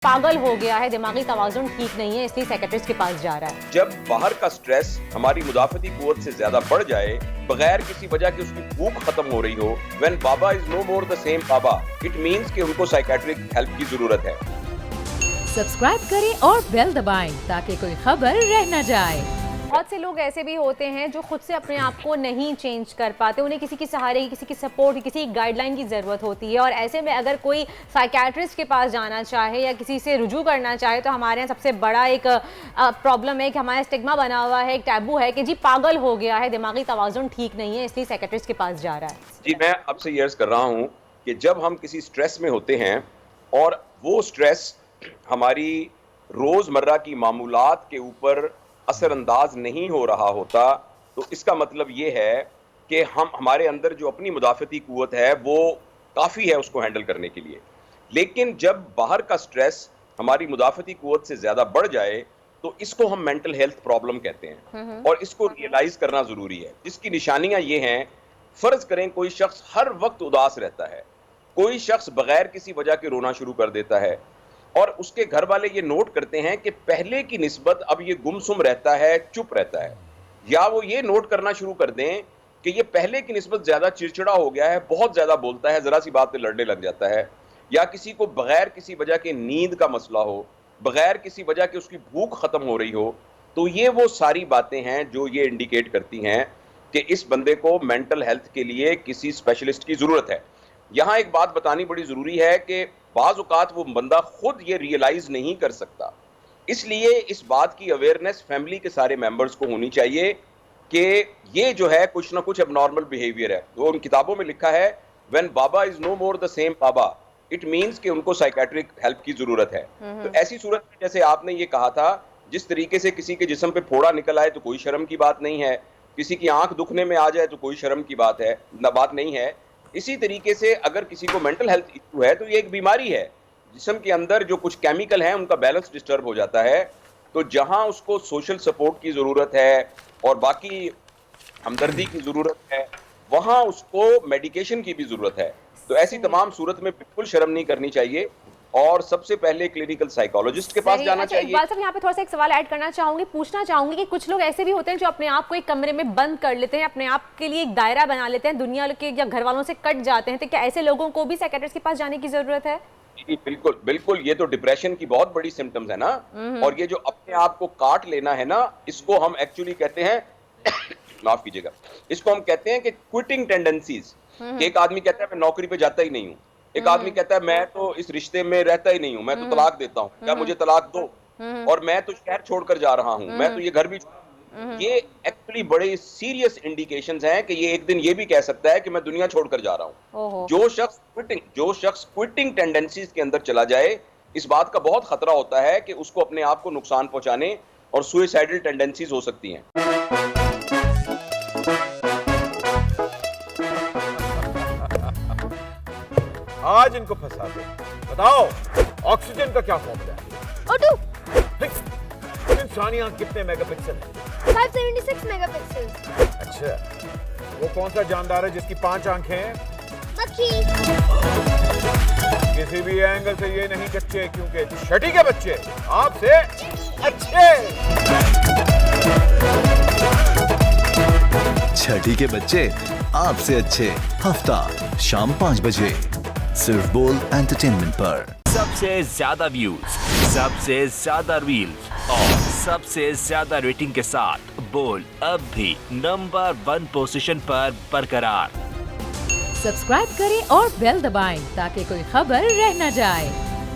पागल हो गया है, दिमागी तवाज़ुन ठीक नहीं है, इसलिए साइकियाट्रिस्ट के पास जा रहा है। जब बाहर का स्ट्रेस हमारी मुदाफती कुव्वत से ज्यादा बढ़ जाए, बगैर किसी वजह के उसकी भूख खत्म हो रही हो, व्हेन बाबा is no more the same बाबा, इट मींस कि उनको साइकियाट्रिक हेल्प की जरूरत है। सब्सक्राइब करें और बेल दबाएं ताकि कोई खबर रह न जाए। बहुत से लोग ऐसे भी होते हैं जो खुद से अपने आप को नहीं चेंज कर पाते, उन्हें किसी के सहारे की, किसी की सपोर्ट की, किसी गाइडलाइन की ज़रूरत होती है। और ऐसे में अगर कोई साइकियाट्रिस्ट के पास जाना चाहे या किसी से रुजू करना चाहे तो हमारे यहाँ सबसे बड़ा एक प्रॉब्लम है कि हमारा स्टिग्मा बना हुआ है, एक टैबू है कि जी पागल हो गया है, दिमागी तवाज़ुन ठीक नहीं है, इसलिए साइकियाट्रिस्ट के पास जा रहा है। जी, मैं आपसे ये अर्ज कर रहा हूँ कि जब हम किसी स्ट्रेस में होते हैं और वो स्ट्रेस हमारी रोज़मर्रा की मामूलात के ऊपर असरअंदाज नहीं हो रहा होता, तो इसका मतलब ये है कि हमारे अंदर जो अपनी मुदाफ़ती कुव्वत है वो काफ़ी है उसको हैंडल करने के लिए। लेकिन जब बाहर का स्ट्रेस हमारी मुदाफ़ती कुव्वत से ज़्यादा बढ़ जाए तो इसको हम मेंटल हेल्थ प्रॉब्लम कहते हैं और इसको रियलाइज़ करना ज़रूरी है। जिसकी निशानियाँ ये हैं, फ़र्ज़ करें कोई शख्स हर वक्त उदास रहता है, कोई शख्स बग़ैर किसी वजह के रोना शुरू कर देता है और उसके घर वाले ये नोट करते हैं कि पहले की निस्बत अब ये गुमसुम रहता है, चुप रहता है, या वो ये नोट करना शुरू कर दें कि ये पहले की निस्बत ज़्यादा चिड़चिड़ा हो गया है, बहुत ज़्यादा बोलता है, ज़रा सी बात पे लड़ने लग जाता है, या किसी को बगैर किसी वजह के नींद का मसला हो, बगैर किसी वजह के उसकी भूख ख़त्म हो रही हो, तो ये वो सारी बातें हैं जो ये इंडिकेट करती हैं कि इस बंदे को मेंटल हेल्थ के लिए किसी स्पेशलिस्ट की ज़रूरत है। यहाँ एक बात बतानी बड़ी ज़रूरी है कि बाज़ औक़ात वो बंदा खुद ये रियलाइज़ नहीं कर सकता, इसलिए इस बात की अवेयरनेस फैमिली के सारे मेंबर्स को होनी चाहिए कि ये जो है कुछ ना कुछ एबनॉर्मल बिहेवियर है। तो उन किताबों में लिखा है व्हेन बाबा is no more the same बाबा, इट मीन्स कि उनको साइकियाट्रिक हेल्प की ज़रूरत है। तो ऐसी सूरत में जैसे आपने ये कहा था, जिस तरीके से किसी के जिस्म पे फोड़ा निकल आए तो कोई शर्म की बात नहीं है, किसी की आँख दुखने में आ जाए तो कोई शर्म की बात नहीं है। इसी तरीके से अगर किसी को मेंटल हेल्थ इशू है तो ये एक बीमारी है, जिस्म के अंदर जो कुछ केमिकल हैं उनका बैलेंस डिस्टर्ब हो जाता है। तो जहां उसको सोशल सपोर्ट की ज़रूरत है और बाकी हमदर्दी की ज़रूरत है, वहां उसको मेडिकेशन की भी ज़रूरत है। तो ऐसी तमाम सूरत में बिल्कुल शर्म नहीं करनी चाहिए और सबसे पहले क्लिनिकल साइकोलॉजिस्ट के पास जाना चाहिए। इकबाल साहब, यहाँ पे थोड़ा सा एक सवाल ऐड करना चाहूंगी, पूछना चाहूंगी कि कुछ लोग ऐसे भी होते हैं जो अपने आप को एक कमरे में बंद कर लेते हैं, अपने आप के लिए एक दायरा बना लेते हैं, दुनिया के या घर वालों से कट जाते हैं, तो क्या ऐसे लोगों को भी साइकियाट्रिस्ट के पास जाने की जरूरत है? जी बिल्कुल बिल्कुल, ये तो डिप्रेशन की बहुत बड़ी सिम्टम्स है ना, और ये जो अपने आप को काट लेना है ना, इसको हम एक्चुअली कहते हैं माफ कीजिएगा, इसको हम कहते हैं कि क्विटिंग टेंडेंसीज। एक आदमी कहता है मैं नौकरी पे जाता ही नहीं हूँ, एक आदमी कहता है मैं तो इस रिश्ते में रहता ही नहीं हूँ, मैं तो तलाक देता हूँ, क्या मुझे तलाक दो, और मैं तो शहर छोड़कर जा रहा हूँ, मैं तो ये घर भी। ये एक्चुअली बड़े सीरियस इंडिकेशंस हैं कि ये एक दिन ये भी कह सकता है कि मैं दुनिया छोड़कर जा रहा हूँ। जो शख्स क्विटिंग टेंडेंसीज के अंदर चला जाए, इस बात का बहुत खतरा होता है कि उसको अपने आप को नुकसान पहुंचाने और सुइसाइडल टेंडेंसीज हो सकती हैं। आज इनको फंसा दो। बताओ ऑक्सीजन का क्या फॉर्मूला है? O2 इंसानी आंख कितने मेगापिक्सल है? 576 मेगापिक्सल। अच्छा, वो कौन सा जानदार है जिसकी 5 आंखें हैं? मक्खी। किसी भी एंगल से ये नहीं कच्चे, क्योंकि छठी के बच्चे आपसे अच्छे। छठी के बच्चे आपसे अच्छे, हफ्ता शाम 5 बजे सिर्फ बोल एंटरटेनमेंट पर। सबसे ज्यादा व्यूज, सबसे ज्यादा रील्स और सबसे ज्यादा रेटिंग के साथ बोल अब भी नंबर 1 पोजीशन पर बरकरार। सब्सक्राइब करें और बेल दबाएं ताकि कोई खबर रह न जाए।